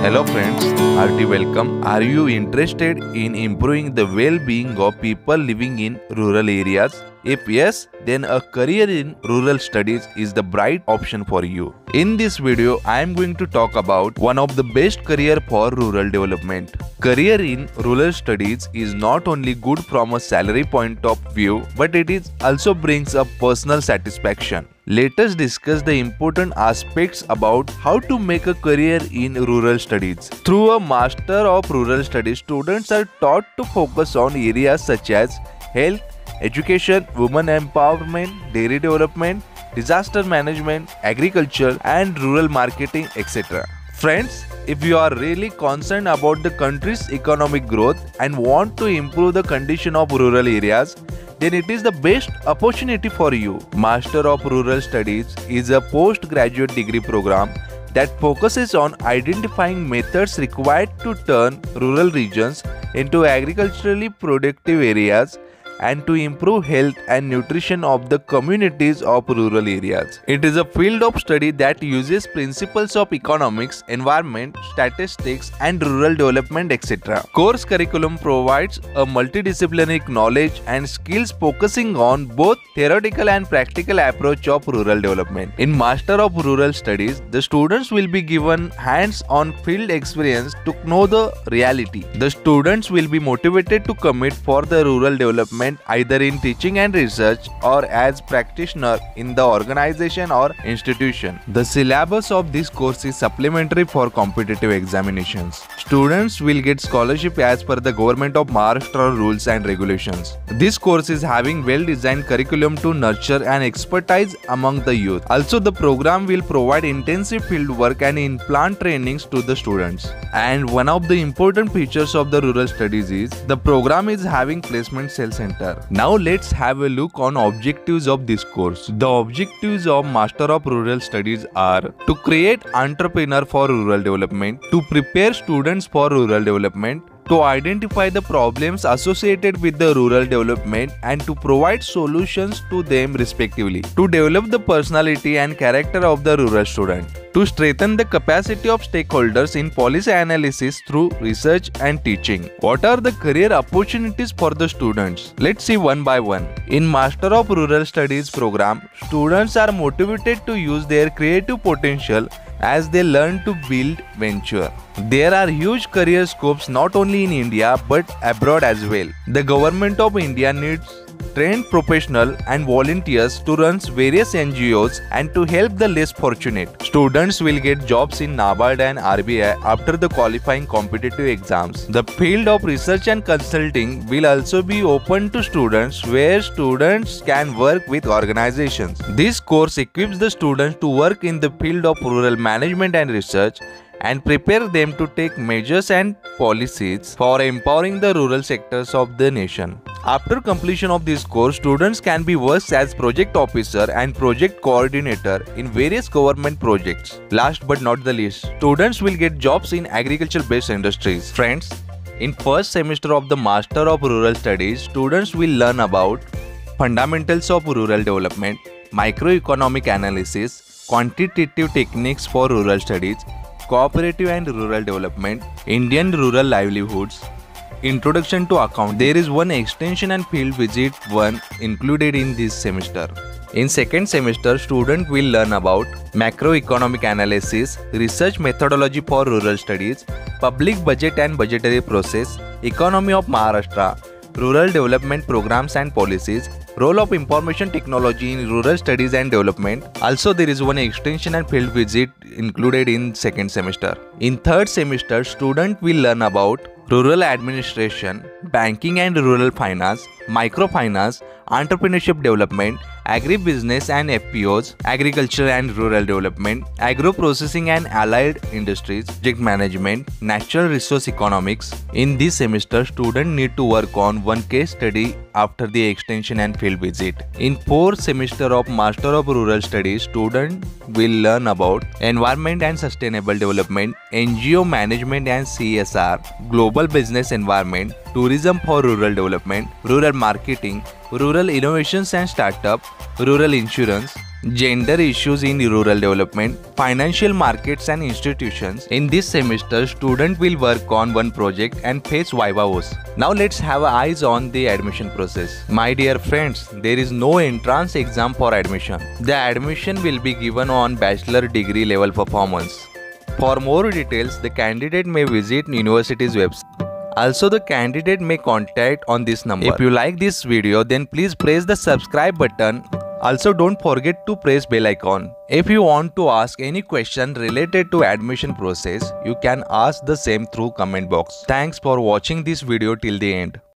Hello friends, hearty welcome. Are you interested in improving the well-being of people living in rural areas? If yes, then a career in rural studies is the bright option for you. In this video, I am going to talk about one of the best career for rural development. Career in rural studies is not only good from a salary point of view, but it is also brings a personal satisfaction. Let us discuss the important aspects about how to make a career in rural studies. Through a Master of Rural Studies, students are taught to focus on areas such as health, education, women empowerment, dairy development, disaster management, agriculture, and rural marketing, etc. Friends, if you are really concerned about the country's economic growth and want to improve the condition of rural areas, then it is the best opportunity for you. Master of Rural Studies is a postgraduate degree program that focuses on identifying methods required to turn rural regions into agriculturally productive areas and to improve health and nutrition of the communities of rural areas. It is a field of study that uses principles of economics, environment, statistics, and rural development, etc. Course curriculum provides a multidisciplinary knowledge and skills focusing on both theoretical and practical approach of rural development. In Master of Rural Studies, the students will be given hands-on field experience to know the reality. The students will be motivated to commit for the rural development either in teaching and research or as practitioner in the organization or institution. The syllabus of this course is supplementary for competitive examinations. Students will get scholarship as per the Government of Maharashtra rules and regulations. This course is having well-designed curriculum to nurture and expertise among the youth. Also, the program will provide intensive field work and in-plant trainings to the students. And one of the important features of the rural studies is the program is having placement cell center. Now let's have a look on objectives of this course. The objectives of Master of Rural Studies are to create entrepreneur for rural development, to prepare students for rural development, to identify the problems associated with the rural development and to provide solutions to them respectively, to develop the personality and character of the rural student, to strengthen the capacity of stakeholders in policy analysis through research and teaching. What are the career opportunities for the students? Let's see one by one. In Master of Rural Studies program, students are motivated to use their creative potential as they learn to build venture. There are huge career scopes not only in India but abroad as well. The Government of India needs trained professionals and volunteers to run various NGOs and to help the less fortunate. Students will get jobs in NABARD and RBI after the qualifying competitive exams. The field of research and consulting will also be open to students where students can work with organizations. This course equips the students to work in the field of rural management and research and prepare them to take measures and policies for empowering the rural sectors of the nation. After completion of this course, students can be worked as project officer and project coordinator in various government projects. Last but not the least, students will get jobs in agriculture-based industries. Friends, in first semester of the Master of Rural Studies, students will learn about fundamentals of rural development, microeconomic analysis, quantitative techniques for rural studies, cooperative and rural development, Indian rural livelihoods, introduction to account. There is one extension and field visit one included in this semester. In second semester, student will learn about macroeconomic analysis, research methodology for rural studies, public budget and budgetary process, economy of Maharashtra, rural development programs and policies, role of information technology in rural studies and development. Also, there is one extension and field visit included in second semester. In third semester, student will learn about rural administration, banking and rural finance, microfinance, entrepreneurship development, agribusiness and FPOs, agriculture and rural development, agro-processing and allied industries, project management, natural resource economics. In this semester, students need to work on one case study after the extension and field visit. In fourth semester of Master of Rural Studies, students will learn about environment and sustainable development, NGO management and CSR, global global business environment, tourism for rural development, rural marketing, rural innovations and startup, rural insurance, gender issues in rural development, financial markets and institutions. In this semester, student will work on one project and face vivas. Now let's have eyes on the admission process. My dear friends, there is no entrance exam for admission. The admission will be given on bachelor degree level performance. For more details, the candidate may visit university's website. Also, the candidate may contact on this number. If you like this video, then please press the subscribe button. Also, don't forget to press bell icon. If you want to ask any question related to admission process, you can ask the same through comment box. Thanks for watching this video till the end.